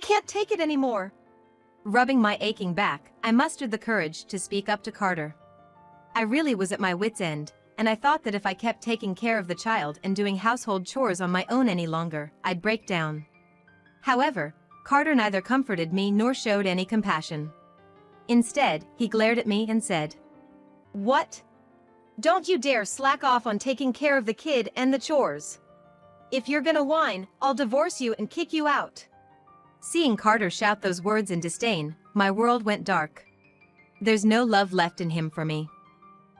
can't take it anymore. Rubbing my aching back, I mustered the courage to speak up to Carter. I really was at my wit's end, and I thought that if I kept taking care of the child and doing household chores on my own any longer, I'd break down. However, Carter neither comforted me nor showed any compassion. Instead, he glared at me and said, "What? Don't you dare slack off on taking care of the kid and the chores. If you're gonna whine, I'll divorce you and kick you out." Seeing Carter shout those words in disdain, my world went dark. There's no love left in him for me.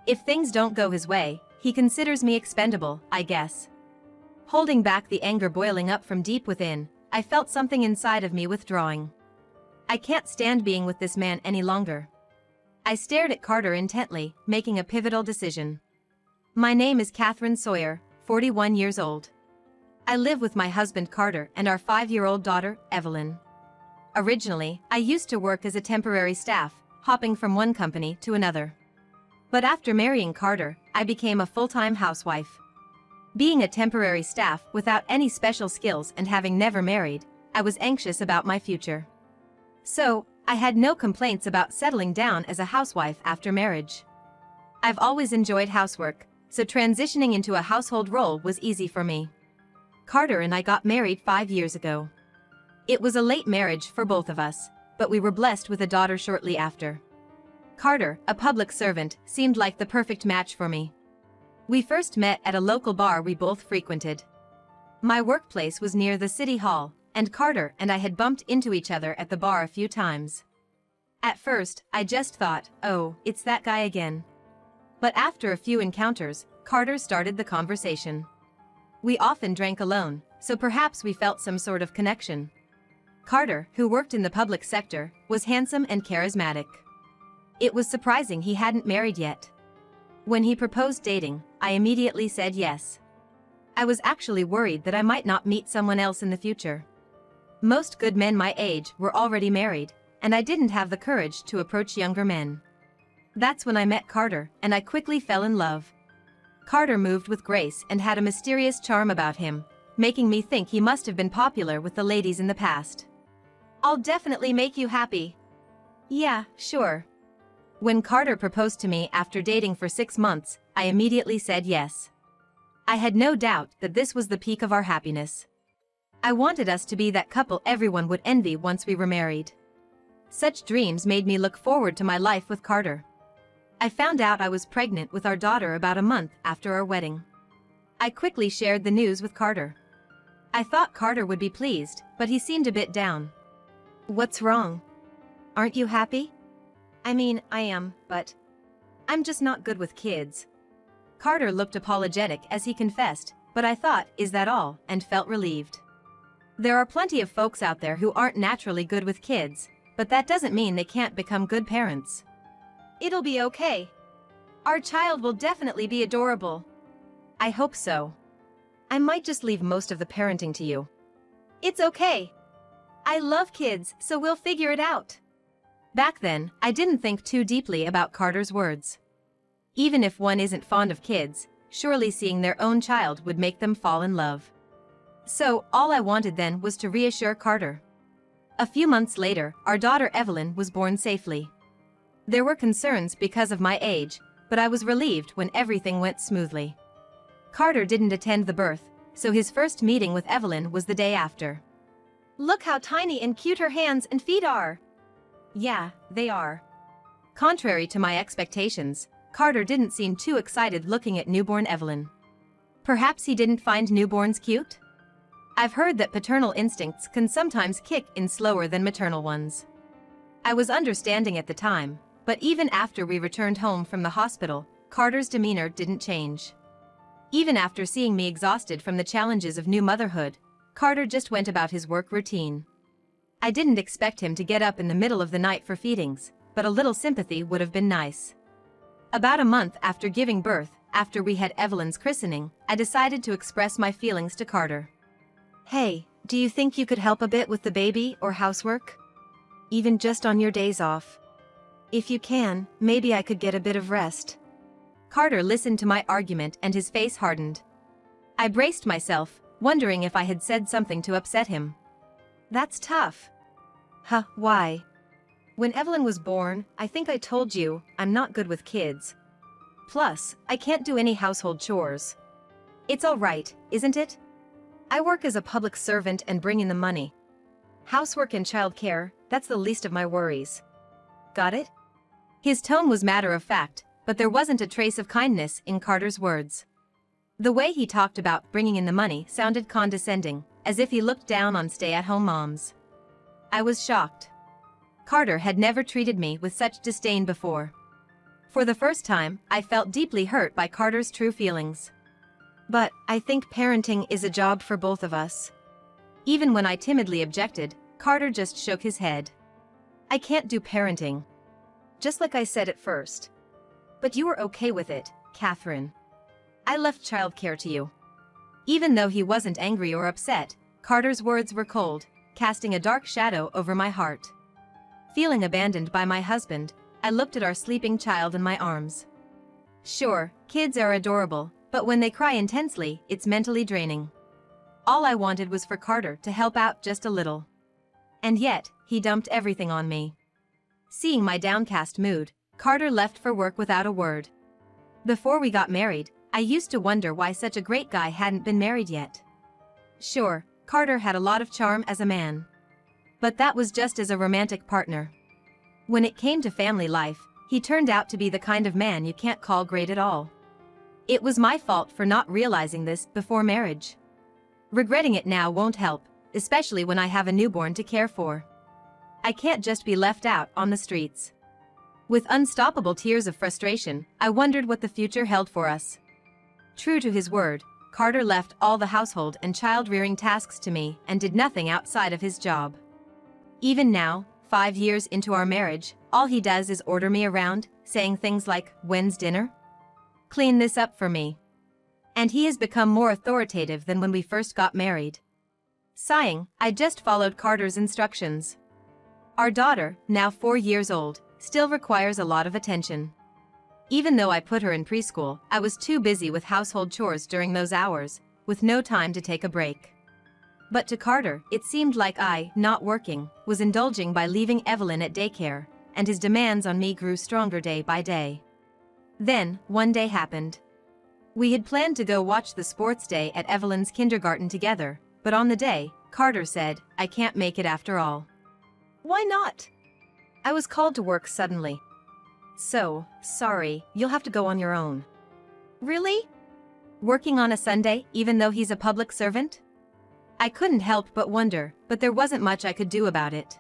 If things don't go his way, he considers me expendable, I guess. Holding back the anger boiling up from deep within, I felt something inside of me withdrawing. I can't stand being with this man any longer. I stared at Carter intently, making a pivotal decision. My name is Catherine Sawyer, 41 years old. I live with my husband Carter and our 5-year-old daughter, Evelyn. Originally, I used to work as a temporary staff, hopping from one company to another. But after marrying Carter, I became a full-time housewife. Being a temporary staff without any special skills and having never married, I was anxious about my future. So, I had no complaints about settling down as a housewife after marriage. I've always enjoyed housework, so transitioning into a household role was easy for me. Carter and I got married 5 years ago. It was a late marriage for both of us, but we were blessed with a daughter shortly after. Carter, a public servant, seemed like the perfect match for me. We first met at a local bar we both frequented. My workplace was near the city hall, and Carter and I had bumped into each other at the bar a few times. At first, I just thought, oh, it's that guy again. But after a few encounters, Carter started the conversation. We often drank alone, so perhaps we felt some sort of connection. Carter, who worked in the public sector, was handsome and charismatic. It was surprising he hadn't married yet. When he proposed dating, I immediately said yes. I was actually worried that I might not meet someone else in the future. Most good men my age were already married, and I didn't have the courage to approach younger men. That's when I met Carter, and I quickly fell in love. Carter moved with grace and had a mysterious charm about him, making me think he must have been popular with the ladies in the past. "I'll definitely make you happy." "Yeah, sure." When Carter proposed to me after dating for 6 months, I immediately said yes. I had no doubt that this was the peak of our happiness. I wanted us to be that couple everyone would envy once we were married. Such dreams made me look forward to my life with Carter. I found out I was pregnant with our daughter about a month after our wedding. I quickly shared the news with Carter. I thought Carter would be pleased, but he seemed a bit down. "What's wrong? Aren't you happy?" "I mean, I am, but I'm just not good with kids." Carter looked apologetic as he confessed, but I thought, "Is that all?" and felt relieved. There are plenty of folks out there who aren't naturally good with kids, but that doesn't mean they can't become good parents. "It'll be okay. Our child will definitely be adorable." "I hope so. I might just leave most of the parenting to you." "It's okay. I love kids, so we'll figure it out." Back then, I didn't think too deeply about Carter's words. Even if one isn't fond of kids, surely seeing their own child would make them fall in love. So, all I wanted then was to reassure Carter. A few months later, our daughter Evelyn was born safely. There were concerns because of my age, but I was relieved when everything went smoothly. Carter didn't attend the birth, so his first meeting with Evelyn was the day after. "Look how tiny and cute her hands and feet are." "Yeah, they are." Contrary to my expectations, Carter didn't seem too excited looking at newborn Evelyn. Perhaps he didn't find newborns cute? I've heard that paternal instincts can sometimes kick in slower than maternal ones. I was understanding at the time, but even after we returned home from the hospital, Carter's demeanor didn't change. Even after seeing me exhausted from the challenges of new motherhood, Carter just went about his work routine. I didn't expect him to get up in the middle of the night for feedings, but a little sympathy would have been nice. About a month after giving birth, after we had Evelyn's christening, I decided to express my feelings to Carter. "Hey, do you think you could help a bit with the baby or housework? Even just on your days off? If you can, maybe I could get a bit of rest." Carter listened to my argument and his face hardened. I braced myself, wondering if I had said something to upset him. "That's tough. Huh, why? When Evelyn was born, I think I told you, I'm not good with kids. Plus, I can't do any household chores. It's all right, isn't it? I work as a public servant and bring in the money. Housework and childcare, that's the least of my worries. Got it? His tone was matter of fact, but there wasn't a trace of kindness in Carter's words. The way he talked about bringing in the money sounded condescending, as if he looked down on stay-at-home moms. I was shocked. Carter had never treated me with such disdain before. For the first time, I felt deeply hurt by Carter's true feelings. But I think parenting is a job for both of us. Even when I timidly objected, Carter just shook his head. I can't do parenting. Just like I said at first. But you were okay with it, Catherine. I left childcare to you. Even though he wasn't angry or upset, Carter's words were cold, casting a dark shadow over my heart. Feeling abandoned by my husband, I looked at our sleeping child in my arms. Sure, kids are adorable, but when they cry intensely, it's mentally draining. All I wanted was for Carter to help out just a little. And yet, he dumped everything on me. Seeing my downcast mood, Carter left for work without a word. Before we got married, I used to wonder why such a great guy hadn't been married yet. Sure, Carter had a lot of charm as a man. But that was just as a romantic partner. When it came to family life, he turned out to be the kind of man you can't call great at all. It was my fault for not realizing this before marriage. Regretting it now won't help, especially when I have a newborn to care for. I can't just be left out on the streets. With unstoppable tears of frustration, I wondered what the future held for us. True to his word, Carter left all the household and child-rearing tasks to me and did nothing outside of his job. Even now, 5 years into our marriage, all he does is order me around, saying things like, "When's dinner? Clean this up for me." And he has become more authoritative than when we first got married. Sighing, I just followed Carter's instructions. Our daughter, now 4 years old, still requires a lot of attention. Even though I put her in preschool, I was too busy with household chores during those hours, with no time to take a break. But to Carter, it seemed like I, not working, was indulging by leaving Evelyn at daycare, and his demands on me grew stronger day by day. Then, one day happened. We had planned to go watch the sports day at Evelyn's kindergarten together, but on the day, Carter said, "I can't make it after all." Why not? I was called to work suddenly. So, sorry, you'll have to go on your own. Really? Working on a Sunday, even though he's a public servant? I couldn't help but wonder, but there wasn't much I could do about it.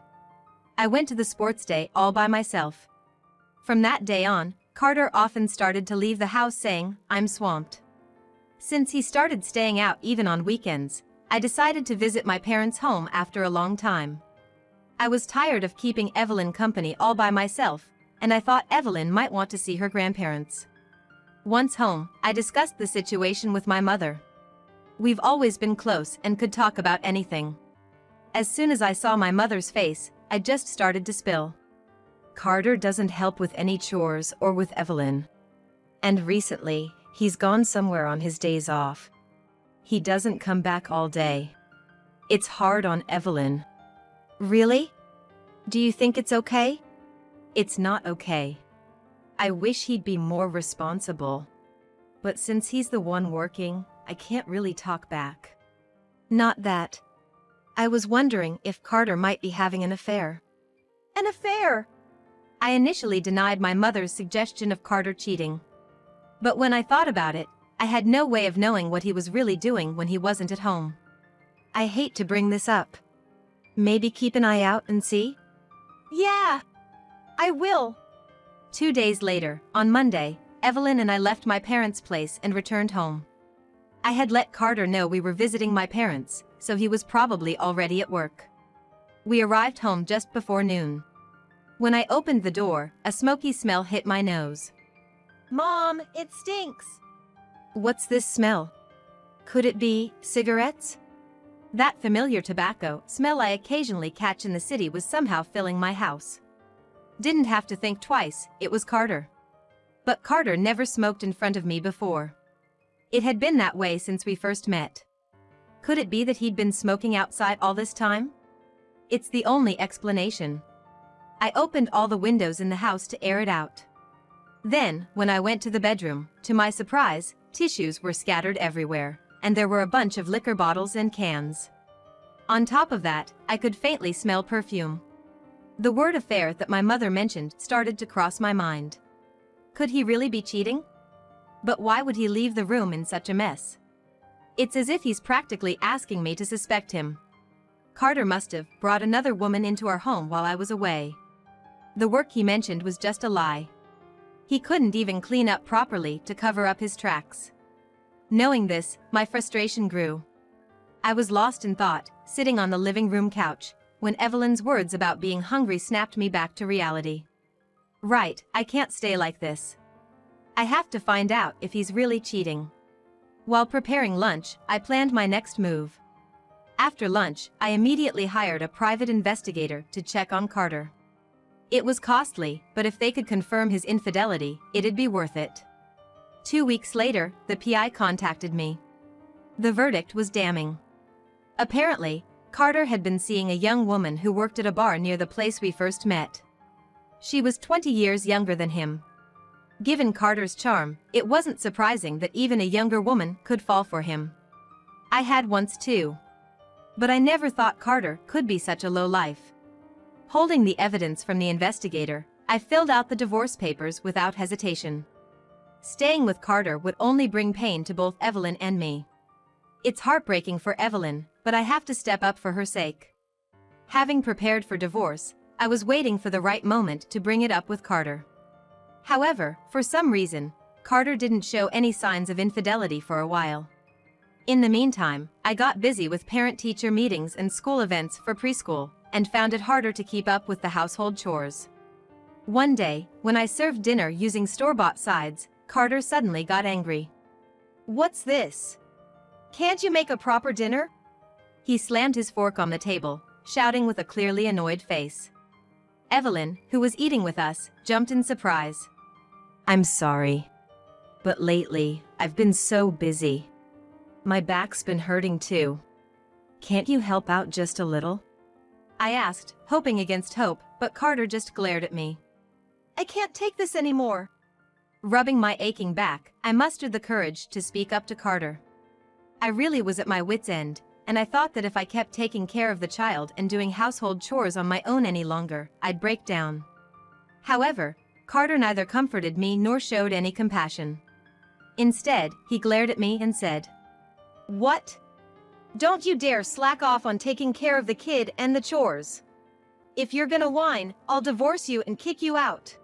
I went to the sports day all by myself. From that day on, Carter often started to leave the house saying, "I'm swamped." Since he started staying out even on weekends, I decided to visit my parents' home after a long time. I was tired of keeping Evelyn company all by myself, and I thought Evelyn might want to see her grandparents. Once home, I discussed the situation with my mother. We've always been close and could talk about anything. As soon as I saw my mother's face, I just started to spill. Carter doesn't help with any chores or with Evelyn. And recently, he's gone somewhere on his days off. He doesn't come back all day. It's hard on Evelyn. Really? Do you think it's okay? It's not okay. I wish he'd be more responsible. But since he's the one working, I can't really talk back. Not that. I was wondering if Carter might be having an affair. An affair? I initially denied my mother's suggestion of Carter cheating. But when I thought about it, I had no way of knowing what he was really doing when he wasn't at home. I hate to bring this up. Maybe keep an eye out and see? Yeah, I will. 2 days later, on Monday, Evelyn and I left my parents' place and returned home. I had let Carter know we were visiting my parents, so he was probably already at work. We arrived home just before noon. When I opened the door, a smoky smell hit my nose. Mom, it stinks. What's this smell? Could it be cigarettes? That familiar tobacco smell I occasionally catch in the city was somehow filling my house. Didn't have to think twice, it was Carter. But Carter never smoked in front of me before. It had been that way since we first met. Could it be that he'd been smoking outside all this time? It's the only explanation. I opened all the windows in the house to air it out. Then, when I went to the bedroom, to my surprise, tissues were scattered everywhere, and there were a bunch of liquor bottles and cans. On top of that, I could faintly smell perfume. The word affair that my mother mentioned started to cross my mind. Could he really be cheating? But why would he leave the room in such a mess? It's as if he's practically asking me to suspect him. Carter must have brought another woman into our home while I was away. The work he mentioned was just a lie. He couldn't even clean up properly to cover up his tracks. Knowing this, my frustration grew. I was lost in thought, sitting on the living room couch, when Evelyn's words about being hungry snapped me back to reality. Right, I can't stay like this. I have to find out if he's really cheating. While preparing lunch, I planned my next move. After lunch, I immediately hired a private investigator to check on Carter. It was costly, but if they could confirm his infidelity, it'd be worth it. 2 weeks later, the PI contacted me. The verdict was damning. Apparently, Carter had been seeing a young woman who worked at a bar near the place we first met. She was 20 years younger than him. Given Carter's charm, it wasn't surprising that even a younger woman could fall for him. I had once too. But I never thought Carter could be such a lowlife. Holding the evidence from the investigator, I filled out the divorce papers without hesitation. Staying with Carter would only bring pain to both Evelyn and me. It's heartbreaking for Evelyn, but I have to step up for her sake. Having prepared for divorce, I was waiting for the right moment to bring it up with Carter. However, for some reason, Carter didn't show any signs of infidelity for a while. In the meantime, I got busy with parent-teacher meetings and school events for preschool, and found it harder to keep up with the household chores. One day, when I served dinner using store-bought sides, Carter suddenly got angry. "What's this? Can't you make a proper dinner?" He slammed his fork on the table, shouting with a clearly annoyed face. Evelyn, who was eating with us, jumped in surprise. "I'm sorry. But lately, I've been so busy. My back's been hurting too. Can't you help out just a little?" I asked, hoping against hope, but Carter just glared at me. "I can't take this anymore." Rubbing my aching back, I mustered the courage to speak up to Carter. I really was at my wit's end, and I thought that if I kept taking care of the child and doing household chores on my own any longer, I'd break down. However, Carter neither comforted me nor showed any compassion. Instead, he glared at me and said, "What? Don't you dare slack off on taking care of the kid and the chores. If you're gonna whine, I'll divorce you and kick you out."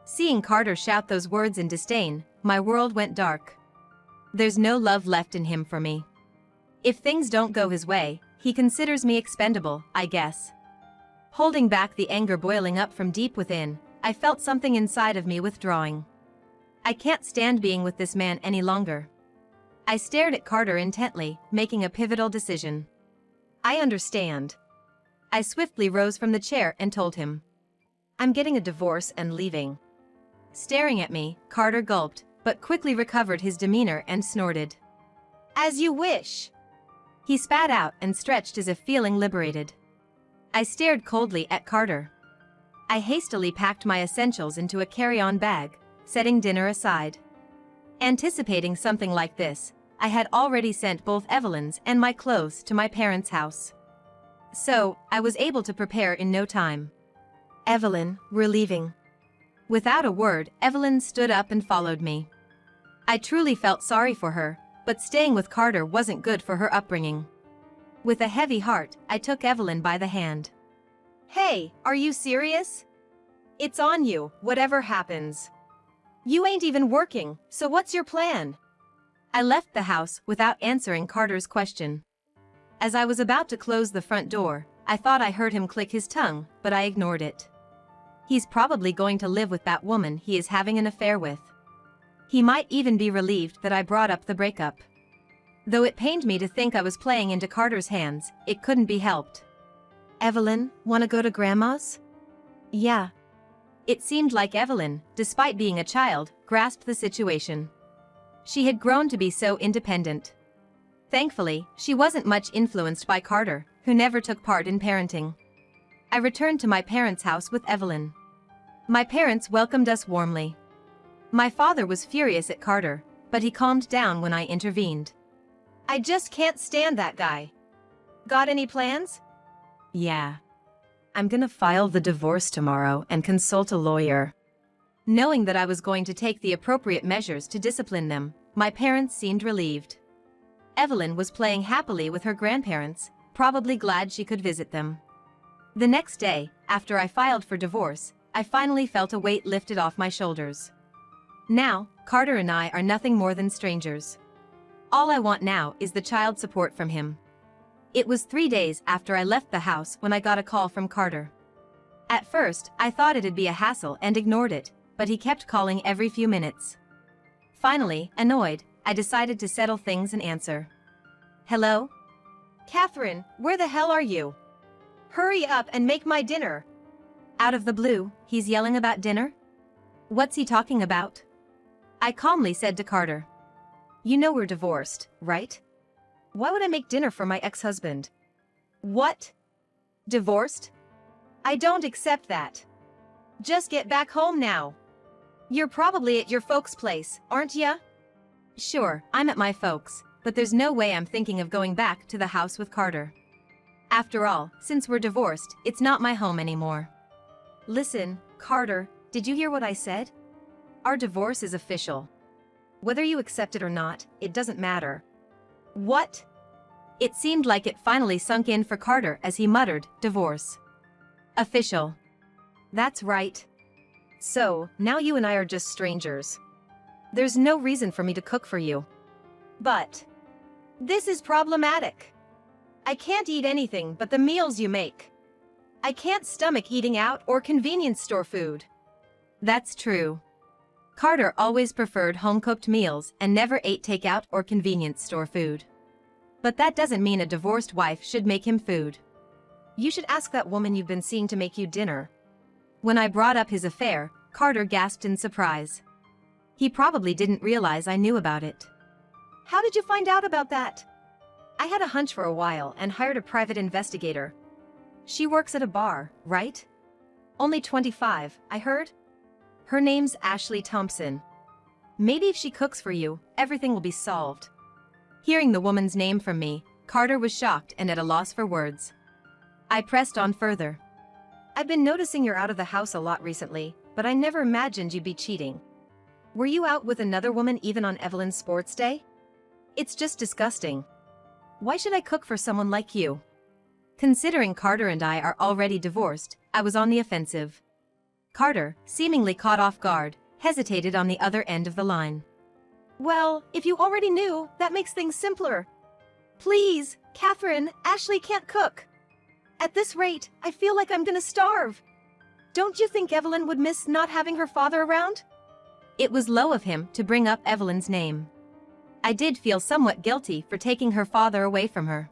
Seeing Carter shout those words in disdain, my world went dark. There's no love left in him for me. If things don't go his way, he considers me expendable, I guess. Holding back the anger boiling up from deep within, I felt something inside of me withdrawing. I can't stand being with this man any longer. I stared at Carter intently, making a pivotal decision. "I understand." I swiftly rose from the chair and told him, "I'm getting a divorce and leaving." Staring at me, Carter gulped, but quickly recovered his demeanor and snorted. "As you wish." He spat out and stretched as if feeling liberated. I stared coldly at Carter. I hastily packed my essentials into a carry-on bag, setting dinner aside. Anticipating something like this, I had already sent both Evelyn's and my clothes to my parents' house. So, I was able to prepare in no time. "Evelyn, we're leaving." Without a word, Evelyn stood up and followed me. I truly felt sorry for her, but staying with Carter wasn't good for her upbringing. With a heavy heart, I took Evelyn by the hand. "Hey, are you serious? It's on you, whatever happens. You ain't even working, so what's your plan?" I left the house without answering Carter's question. As I was about to close the front door, I thought I heard him click his tongue, but I ignored it. He's probably going to live with that woman he is having an affair with. He might even be relieved that I brought up the breakup. Though it pained me to think I was playing into Carter's hands, it couldn't be helped. "Evelyn, wanna go to Grandma's?" "Yeah." It seemed like Evelyn, despite being a child, grasped the situation. She had grown to be so independent. Thankfully, she wasn't much influenced by Carter, who never took part in parenting. I returned to my parents' house with Evelyn. My parents welcomed us warmly. My father was furious at Carter, but he calmed down when I intervened. I just can't stand that guy. Got any plans? Yeah. I'm gonna file the divorce tomorrow and consult a lawyer. Knowing that I was going to take the appropriate measures to discipline them, my parents seemed relieved. Evelyn was playing happily with her grandparents, probably glad she could visit them. The next day, after I filed for divorce, I finally felt a weight lifted off my shoulders. Now, Carter and I are nothing more than strangers. All I want now is the child support from him. It was 3 days after I left the house when I got a call from Carter. At first, I thought it'd be a hassle and ignored it, but he kept calling every few minutes. Finally, annoyed, I decided to settle things and answer. Hello? Catherine, where the hell are you? Hurry up and make my dinner. Out of the blue, he's yelling about dinner? What's he talking about? I calmly said to Carter. You know we're divorced, right? Why would I make dinner for my ex-husband? What? Divorced? I don't accept that. Just get back home now. You're probably at your folks' place, aren't ya? Sure, I'm at my folks', but there's no way I'm thinking of going back to the house with Carter. After all, since we're divorced, it's not my home anymore. Listen, Carter, did you hear what I said? Our divorce is official. Whether you accept it or not, it doesn't matter. What? It seemed like it finally sunk in for Carter as he muttered, divorce. Official. That's right. So, now you and I are just strangers. There's no reason for me to cook for you. But this is problematic. I can't eat anything but the meals you make. I can't stomach eating out or convenience store food. That's true. Carter always preferred home-cooked meals and never ate takeout or convenience store food. But that doesn't mean a divorced wife should make him food. You should ask that woman you've been seeing to make you dinner. When I brought up his affair, Carter gasped in surprise. He probably didn't realize I knew about it. How did you find out about that? I had a hunch for a while and hired a private investigator. She works at a bar, right? Only 25, I heard? Her name's Ashley Thompson. Maybe if she cooks for you, everything will be solved. Hearing the woman's name from me, Carter was shocked and at a loss for words. I pressed on further. I've been noticing you're out of the house a lot recently, but I never imagined you'd be cheating. Were you out with another woman even on Evelyn's sports day? It's just disgusting. Why should I cook for someone like you? Considering Carter and I are already divorced, I was on the offensive. Carter, seemingly caught off guard, hesitated on the other end of the line. Well, if you already knew, that makes things simpler. Please, Catherine, Ashley can't cook. At this rate, I feel like I'm gonna starve. Don't you think Evelyn would miss not having her father around? It was low of him to bring up Evelyn's name. I did feel somewhat guilty for taking her father away from her.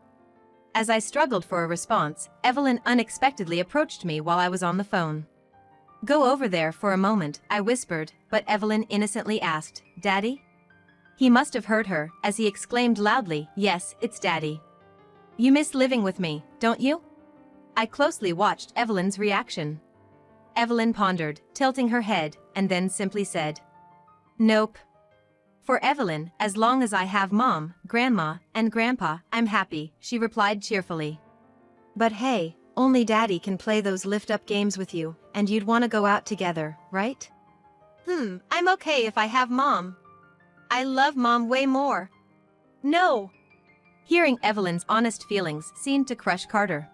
As I struggled for a response, Evelyn unexpectedly approached me while I was on the phone. Go over there for a moment, I whispered, but Evelyn innocently asked, Daddy? He must have heard her, as he exclaimed loudly, Yes, it's Daddy. You miss living with me, don't you? I closely watched Evelyn's reaction. Evelyn pondered, tilting her head, and then simply said, Nope. For Evelyn, as long as I have Mom, Grandma, and Grandpa, I'm happy, she replied cheerfully. But hey, only Daddy can play those lift-up games with you, and you'd want to go out together, right? I'm okay if I have Mom. I love Mom way more. No. Hearing Evelyn's honest feelings seemed to crush Carter.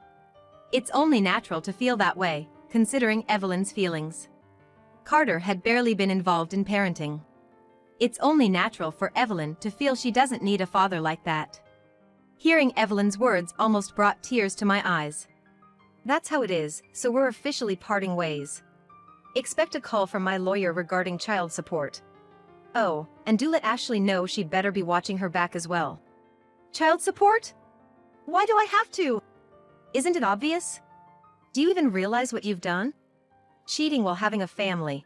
It's only natural to feel that way, considering Evelyn's feelings. Carter had barely been involved in parenting. It's only natural for Evelyn to feel she doesn't need a father like that. Hearing Evelyn's words almost brought tears to my eyes. That's how it is, so we're officially parting ways. Expect a call from my lawyer regarding child support. Oh, and do let Ashley know she'd better be watching her back as well. Child support? Why do I have to? Isn't it obvious? Do you even realize what you've done? Cheating while having a family.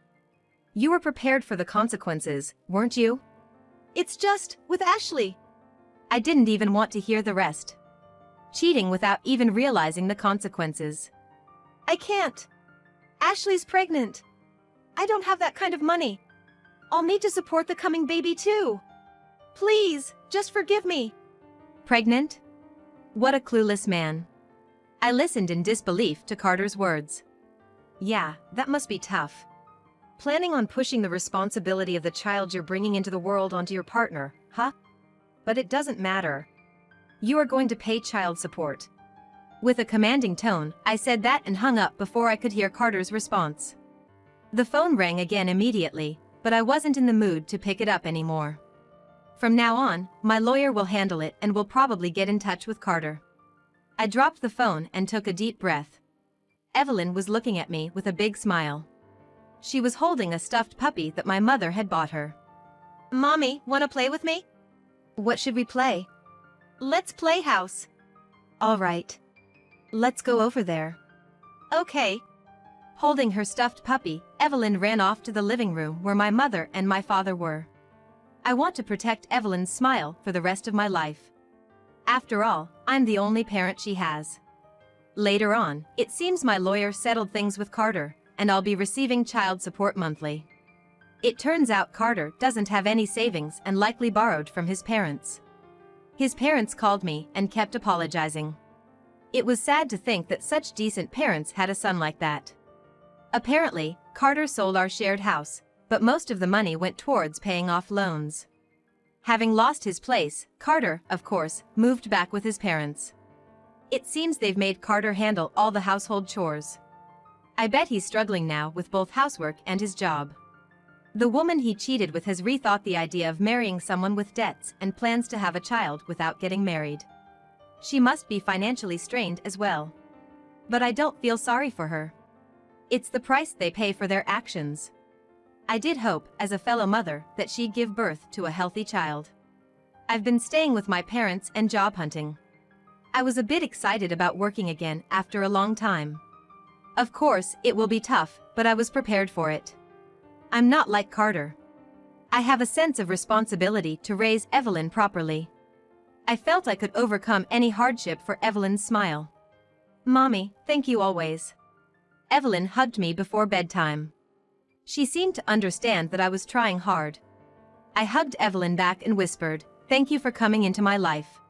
You were prepared for the consequences, weren't you? It's just, with Ashley. I didn't even want to hear the rest. Cheating without even realizing the consequences. I can't. Ashley's pregnant. I don't have that kind of money. I'll need to support the coming baby too. Please, just forgive me. Pregnant? What a clueless man. I listened in disbelief to Carter's words. Yeah, that must be tough. Planning on pushing the responsibility of the child you're bringing into the world onto your partner, huh? But it doesn't matter. You are going to pay child support. With a commanding tone, I said that and hung up before I could hear Carter's response. The phone rang again immediately, but I wasn't in the mood to pick it up anymore. From now on, my lawyer will handle it and will probably get in touch with Carter. I dropped the phone and took a deep breath. Evelyn was looking at me with a big smile. She was holding a stuffed puppy that my mother had bought her. Mommy, wanna play with me? What should we play? Let's play house. All right. Let's go over there. Okay. Holding her stuffed puppy, Evelyn ran off to the living room where my mother and my father were. I want to protect Evelyn's smile for the rest of my life. After all, I'm the only parent she has. Later on, it seems my lawyer settled things with Carter, and I'll be receiving child support monthly. It turns out Carter doesn't have any savings and likely borrowed from his parents. His parents called me and kept apologizing. It was sad to think that such decent parents had a son like that. Apparently, Carter sold our shared house, but most of the money went towards paying off loans. Having lost his place, Carter, of course, moved back with his parents. It seems they've made Carter handle all the household chores. I bet he's struggling now with both housework and his job. The woman he cheated with has rethought the idea of marrying someone with debts and plans to have a child without getting married. She must be financially strained as well. But I don't feel sorry for her. It's the price they pay for their actions. I did hope, as a fellow mother, that she'd give birth to a healthy child. I've been staying with my parents and job hunting. I was a bit excited about working again after a long time. Of course, it will be tough, but I was prepared for it. I'm not like Carter. I have a sense of responsibility to raise Evelyn properly. I felt I could overcome any hardship for Evelyn's smile. Mommy, thank you always. Evelyn hugged me before bedtime. She seemed to understand that I was trying hard. I hugged Evelyn back and whispered, "Thank you for coming into my life."